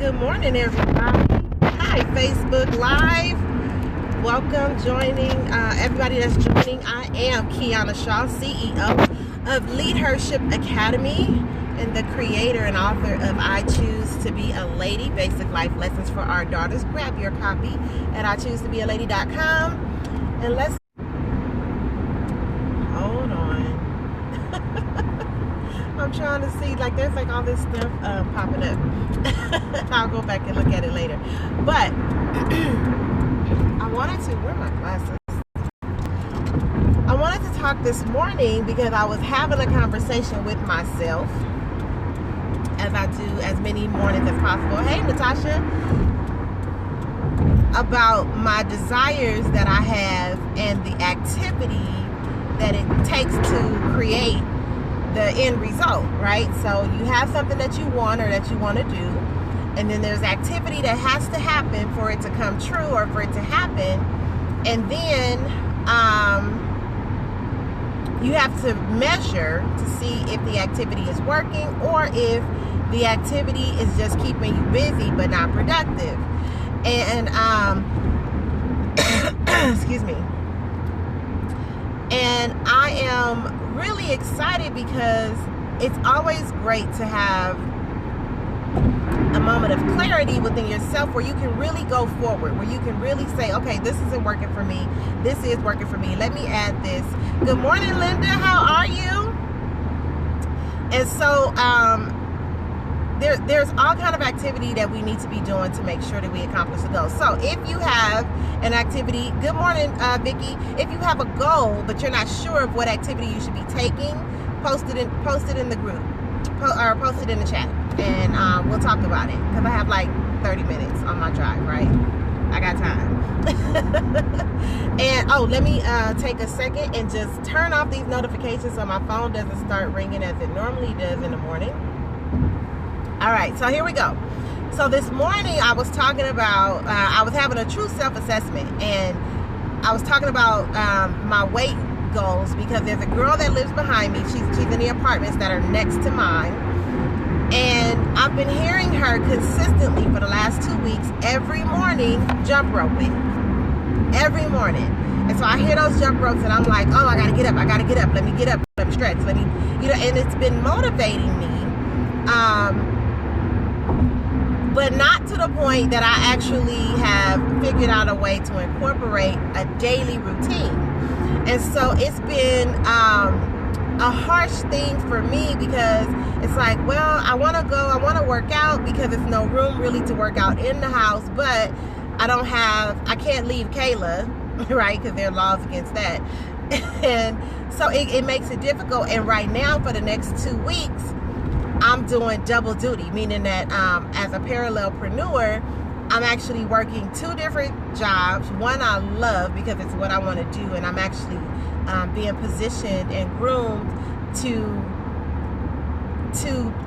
Good morning, everybody. Hi, Facebook Live. Welcome, everybody that's joining. I am Kiana Shaw, CEO of Leadership Academy and the creator and author of I Choose to Be a Lady, Basic Life Lessons for Our Daughters. Grab your copy at iChooseToBeALady.com. And let's hold on. I'm trying to see, there's all this stuff popping up. I'll go back and look at it later. But I wanted to, where are my glasses? I wanted to talk this morning because I was having a conversation with myself, as I do as many mornings as possible. Hey, Natasha. About my desires that I have and the activity that it takes to create the end result, right? So you have something that you want or that you want to do, and then there's activity that has to happen for it to come true or for it to happen, and then you have to measure to see if the activity is working or if the activity is just keeping you busy but not productive. And excuse me. And I am really excited because it's always great to have a moment of clarity within yourself where you can really go forward, where you can really say, okay, this isn't working for me, this is working for me, let me add this. Good morning, Linda, how are you? And so there's all kind of activity that we need to be doing to make sure that we accomplish the goal. So if you have an activity, good morning, Vicky. If you have a goal but you're not sure of what activity you should be taking, post it in the group, or post it in the chat, and we'll talk about it, because I have 30 minutes on my drive, right? I got time. And let me take a second and just turn off these notifications so my phone doesn't start ringing as it normally does in the morning. All right, so here we go. So this morning I was talking about, I was having a true self-assessment, and I was talking about my weight goals, because there's a girl that lives behind me. She's in the apartments that are next to mine, and I've been hearing her consistently for the last 2 weeks, every morning, jump roping. Every morning. And so I hear those jump ropes and I'm like, oh, I gotta get up, let me get up, let me stretch, and it's been motivating me. But not to the point that I actually have figured out a way to incorporate a daily routine. And so it's been a harsh thing for me, because it's I want to work out, because there's no room really to work out in the house, but I can't leave Kayla, right? Because there are laws against that. And so it makes it difficult. And right now, for the next 2 weeks, I'm doing double duty, meaning that as a parallelpreneur, I'm actually working 2 different jobs. One I love because it's what I want to do, and I'm actually being positioned and groomed to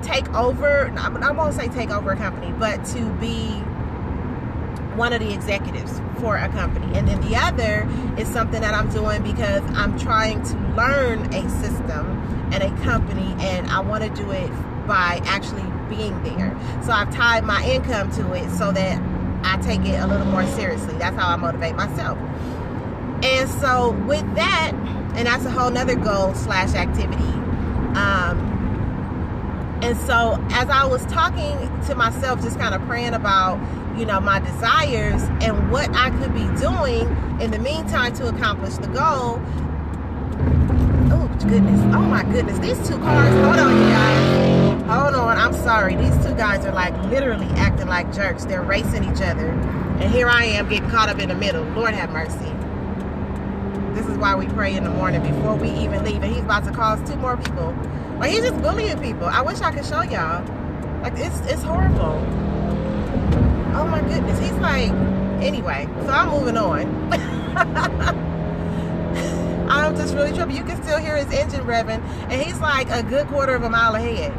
take over. I won't say take over a company, but to be one of the executives for a company. And then the other is something that I'm doing because I'm trying to learn a system and a company, and I want to do it by actually being there. So I've tied my income to it so that I take it a little more seriously. That's how I motivate myself. And so with that, and that's a whole nother goal / activity. And so as I was talking to myself, just kind of praying about, my desires and what I could be doing in the meantime to accomplish the goal. Oh, goodness. Oh, my goodness. These 2 cars. Hold on, you guys. Hold on. I'm sorry. These 2 guys are literally acting like jerks. They're racing each other. And here I am getting caught up in the middle. Lord have mercy. This is why we pray in the morning before we even leave. And he's about to cause 2 more people. He's just bullying people. I wish I could show y'all. It's horrible. Oh, my goodness. He's anyway. So I'm moving on. I'm just really troubled. You can still hear his engine revving, and he's a good quarter of a mile ahead.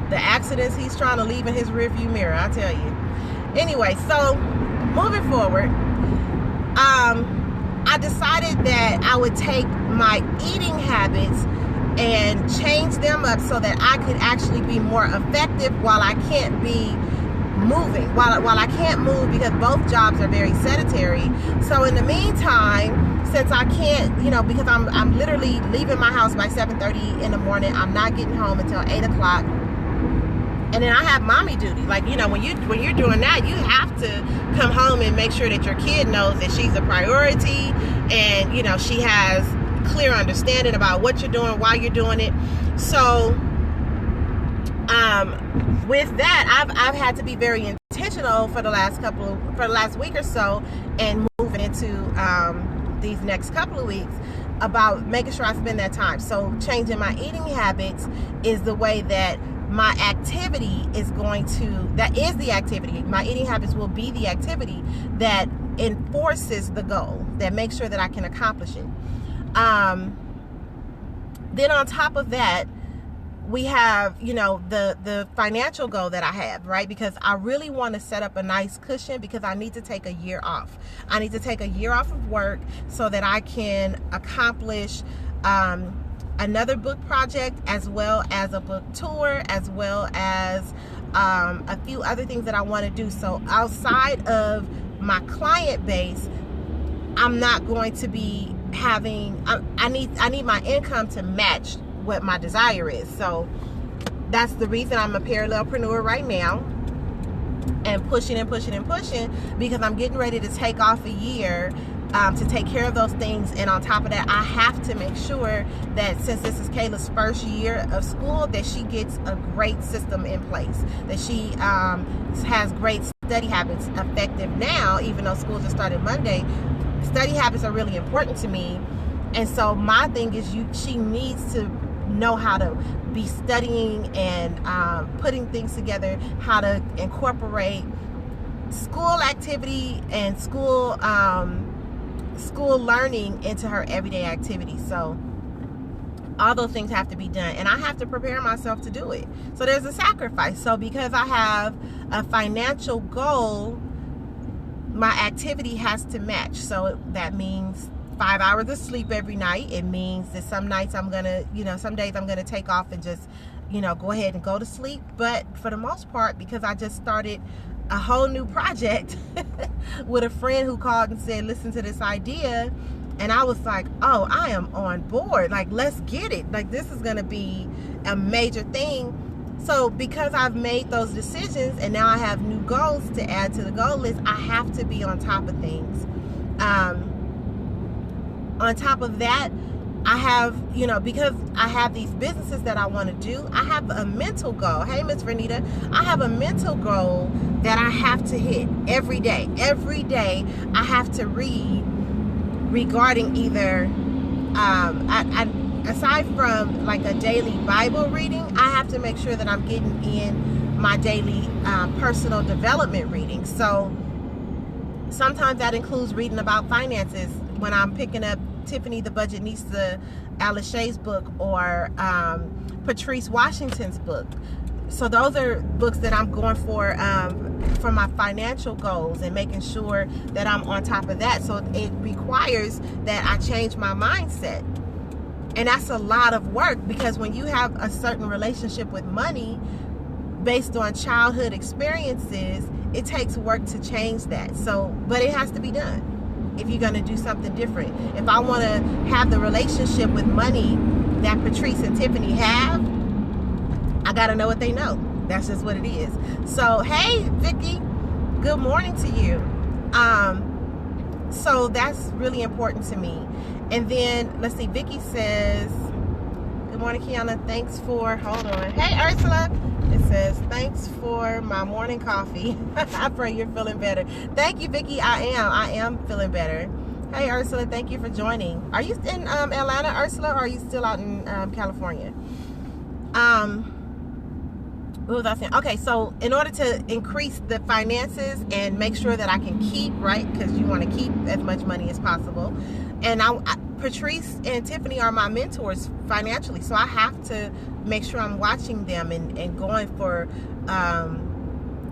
The accidents he's trying to leave in his rearview mirror, I tell you. Anyway, so moving forward, I decided that I would take my eating habits and change them up so that I could actually be more effective while I can't be moving while I can't move because both jobs are very sedentary. So in the meantime, since I can't, you know, because I'm literally leaving my house by 7:30 in the morning, I'm not getting home until 8 o'clock. And then I have mommy duty. Like, you know, when you're doing that, you have to come home and make sure that your kid knows that she's a priority, and, you know, she has clear understanding about what you're doing, why you're doing it. So with that, I've had to be very intentional for the last week or so, and moving into these next couple of weeks, about making sure I spend that time. So changing my eating habits is the way that my activity is going to, that is the activity. My eating habits will be the activity that enforces the goal, that makes sure that I can accomplish it. Then on top of that, we have, you know, the financial goal that I have, right? Because I really want to set up a nice cushion, because I need to take a year off. I need to take a year off of work so that I can accomplish another book project, as well as a book tour, as well as a few other things that I want to do. So outside of my client base, I'm not going to be having, I need my income to match what my desire is. So that's the reason I'm a parallelpreneur right now, and pushing, because I'm getting ready to take off a year to take care of those things. And on top of that, I have to make sure that, since this is Kayla's first year of school, that she gets a great system in place, that she has great study habits effective now. Even though school just started Monday, study habits are really important to me. And so my thing is, she needs to know how to be studying and putting things together, how to incorporate school activity and school learning into her everyday activities. So all those things have to be done, and I have to prepare myself to do it. So there's a sacrifice. So because I have a financial goal, my activity has to match. So that means 5 hours of sleep every night. It means that some nights I'm gonna, you know, some days I'm gonna take off and just, you know, go ahead and go to sleep. But for the most part, because I just started a whole new project with a friend who called and said, listen to this idea, and I was like, oh, I am on board. Like, let's get it. Like, this is gonna be a major thing. So because I've made those decisions, and now I have new goals to add to the goal list, I have to be on top of things. On top of that, I have, you know, because I have these businesses that I want to do, I have a mental goal. Hey, Miss Vernita, I have a mental goal that I have to hit every day. Every day I have to read regarding either, aside from like a daily Bible reading, I have to make sure that I'm getting in my daily personal development reading. So sometimes that includes reading about finances when I'm picking up Tiffany the Budgetnista, Alice Shay's book, or Patrice Washington's book. So those are books that I'm going for my financial goals, and making sure that I'm on top of that. So it requires that I change my mindset. And that's a lot of work, because when you have a certain relationship with money based on childhood experiences, it takes work to change that. So, but it has to be done if you're going to do something different. If I want to have the relationship with money that Patrice and Tiffany have, I got to know what they know. That's just what it is. So, hey, Vicky, good morning to you. So that's really important to me. And then, let's see, Vicky says, good morning, Kiana. Thanks for, hold on. Hey, Ursula. It says, thanks for my morning coffee. I pray you're feeling better. Thank you, Vicky. I am feeling better. Hey, Ursula, thank you for joining. Are you in Atlanta, Ursula, or are you still out in California? What was I saying? Okay, so in order to increase the finances and make sure that I can keep, right, because you want to keep as much money as possible. And Patrice and Tiffany are my mentors financially, so I have to make sure I'm watching them and going for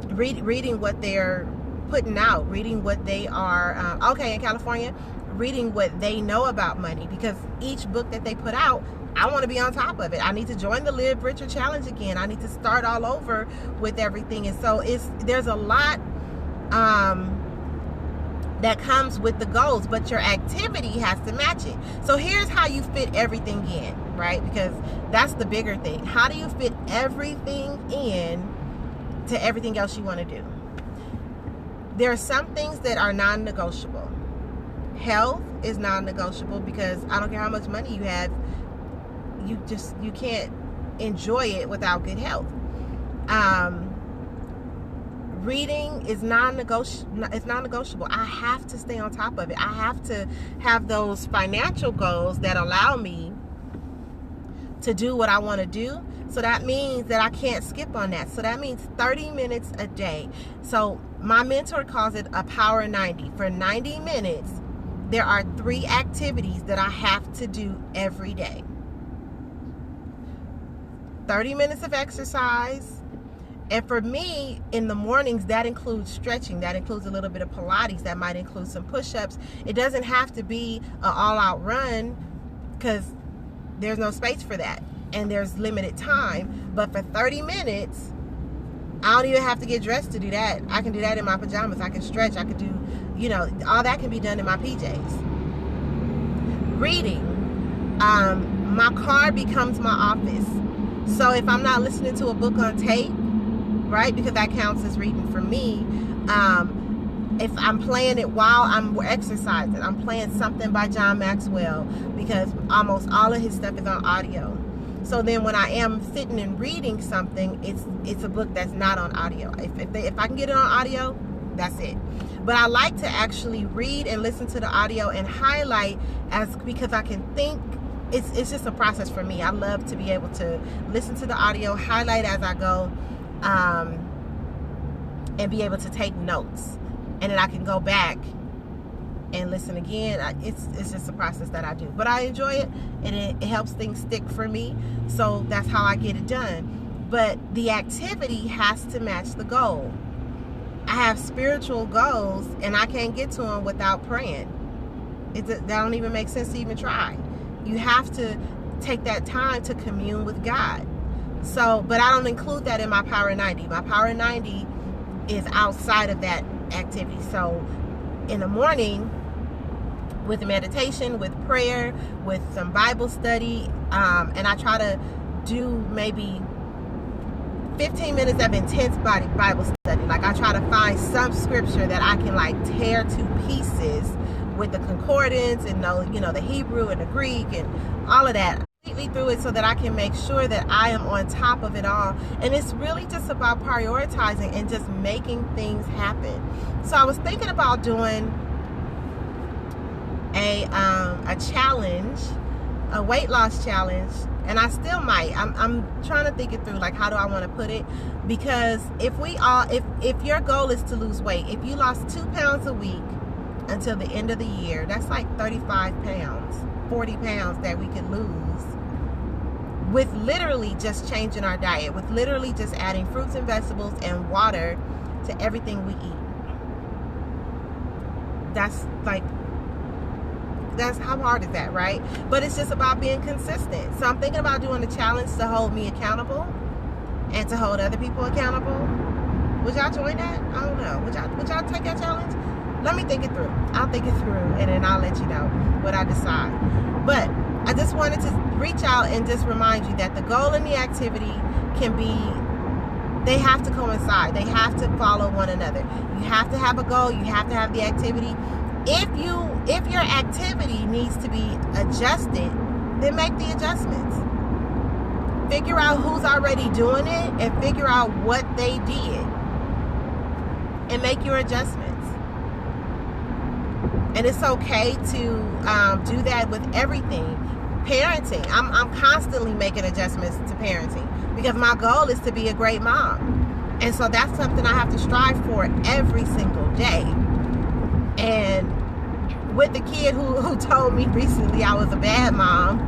reading what they're putting out, reading what they are, okay, in California, reading what they know about money, because each book that they put out I want to be on top of it. I need to join the Live Richer Challenge again. I need to start all over with everything. And so there's a lot that comes with the goals, but your activity has to match it. So here's how you fit everything in, right? Because that's the bigger thing. How do you fit everything in to everything else you want to do? There are some things that are non-negotiable. Health is non-negotiable, because I don't care how much money you have, you can't enjoy it without good health. Reading is non-negotiable. I have to stay on top of it. I have to have those financial goals that allow me to do what I want to do. So that means that I can't skip on that. So that means 30 minutes a day. So my mentor calls it a power 90. For 90 minutes, there are 3 activities that I have to do every day. 30 minutes of exercise. And for me, in the mornings, that includes stretching. That includes a little bit of Pilates. That might include some push-ups. It doesn't have to be an all-out run, because there's no space for that. And there's limited time. But for 30 minutes, I don't even have to get dressed to do that. I can do that in my pajamas. I can stretch. I can do, all that can be done in my PJs. Reading. My car becomes my office. So if I'm not listening to a book on tape, right, because that counts as reading for me, if I'm playing it while I'm exercising, I'm playing something by John Maxwell, because almost all of his stuff is on audio. So then when I am sitting and reading something, it's a book that's not on audio. If I can get it on audio, that's it. But I like to actually read and listen to the audio and highlight, because I can think. It's just a process for me. I love to be able to listen to the audio, highlight as I go, and be able to take notes. And then I can go back and listen again. It's just a process that I do. But I enjoy it, and it helps things stick for me. So that's how I get it done. But the activity has to match the goal. I have spiritual goals, and I can't get to them without praying. That don't even make sense to even try. You have to take that time to commune with God. So, but I don't include that in my Power 90. My Power 90 is outside of that activity. So in the morning, with meditation, with prayer, with some Bible study, and I try to do maybe 15 minutes of intense Bible study. Like, I try to find some scripture that I can like tear to pieces with the concordance and the Hebrew and the Greek and all of that, completely through it, so that I can make sure that I am on top of it all. And it's really just about prioritizing and just making things happen. So I was thinking about doing a challenge, a weight loss challenge, and I still might. I'm trying to think it through, like, how do I want to put it? Because if your goal is to lose weight, if you lost 2 pounds a week until the end of the year, that's like 35 pounds, 40 pounds that we could lose with literally just changing our diet, with literally just adding fruits and vegetables and water to everything we eat. That's how hard is that, right? But it's just about being consistent. So I'm thinking about doing a challenge to hold me accountable and to hold other people accountable. Would y'all join that? I don't know. Would y'all take that challenge? Let me think it through. I'll think it through, and then I'll let you know what I decide. But I just wanted to reach out and just remind you that the goal and the activity they have to coincide. They have to follow one another. You have to have a goal. You have to have the activity. If your activity needs to be adjusted, then make the adjustments. Figure out who's already doing it and figure out what they did and make your adjustments. And it's okay to do that with everything. Parenting, I'm constantly making adjustments to parenting because my goal is to be a great mom. And so that's something I have to strive for every single day. And with the kid who told me recently I was a bad mom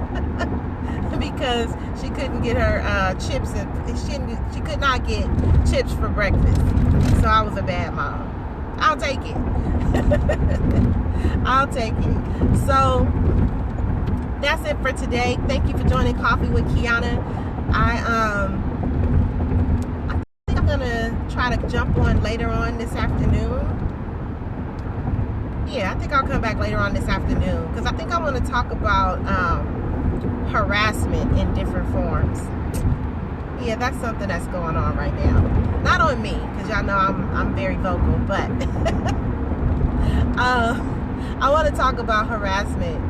because she couldn't get her chips, and she could not get chips for breakfast. So I was a bad mom. I'll take it. I'll take it. So that's it for today. Thank you for joining Coffee with Kiana. I think I'm gonna try to jump on later on this afternoon. Yeah, I think I'll come back later on this afternoon because I think I want to talk about harassment in different forms. Yeah, that's something that's going on right now. Not on me, because y'all know I'm very vocal, but I want to talk about harassment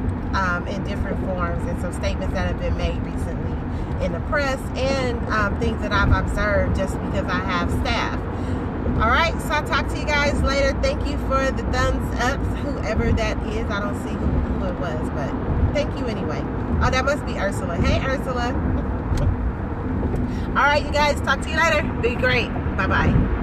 in different forms and some statements that have been made recently in the press and things that I've observed just because I have staff. All right, so I'll talk to you guys later. Thank you for the thumbs up, whoever that is. I don't see who it was, but thank you anyway. Oh, that must be Ursula. Hey, Ursula. All right, you guys, talk to you later. Be great. Bye-bye.